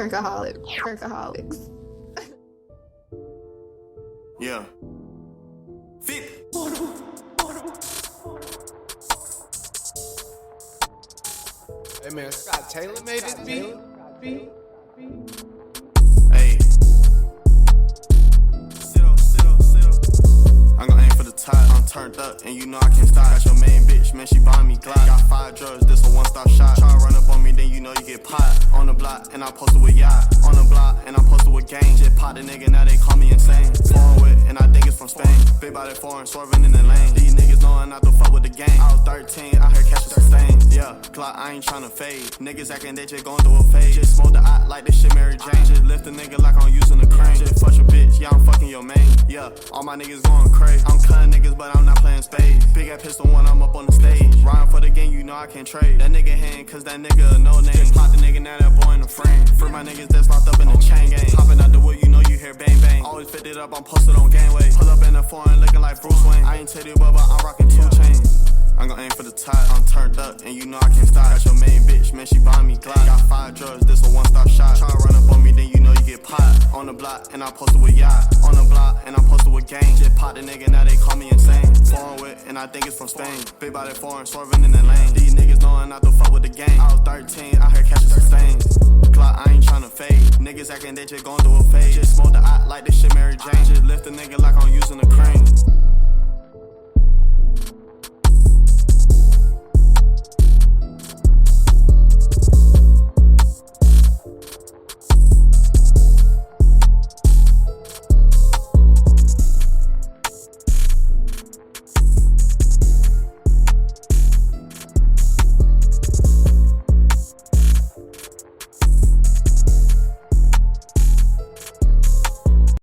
Perkaholics. Yeah. Fit. Hey man, ScottTaylor made this beat. Hey. Sit up. I'm gon' aim for the top. I'm turned up, and you know I can't stop. Got your main bitch, man, she buying me Glock. Got 5 drugs, this a one-stop shop. Try to run up on me, then you know you get popped. On the block, and I posted with yacht. On the block, and I posted with gang. Just popped the nigga, now they call me insane. Foreign with, and I think it's from Spain. Big body foreign, swerving in the lane. These niggas knowing not to fuck with the gang. I was 13, I heard catching sustains. Yeah, Glock, I ain't tryna fade. Niggas acting they just going through a phase. Just smoke the eye like this shit Mary Jane. Just lift a nigga like I'm using a crane. Just fuck your bitch, yeah, I'm fucking your main. Yeah, all my niggas going crazy. I'm cutting niggas, but I'm not playing spades. Big ass pistol when I'm up on the stage. Riding for the game, you know I can't trade. That nigga hand, cause that nigga a no name. Just pop the nigga, now that boy in the frame. Free my niggas that's locked up in the chain gang. Hopping out the wood, you know you hear bang bang. Always fit it up, I'm posted on gangway. Pull up in the foreign, looking like Bruce Wayne. I ain't tell you but I'm rocking 2 chains. I'm gon' aim for the top, I'm turned up, and you know I can't stop. Got your main bitch, man, she buying me Glock. Got 5 drugs, this a one-stop shop. Try to run up on me, then you know you get popped. On the block, and I posted with yacht. On the block, and I posted with gang. Just popped the nigga, now they call me insane. Foreign with, and I think it's from Spain. Big body foreign, swerving in the lane. These niggas knowing not to fuck with the gang. I was 13, I heard catching sustains. Glock, I ain't tryna fade. Niggas acting they just going through a phase. Just smoke the eye like this shit Mary Jane. Just lift a nigga like I'm using a crane.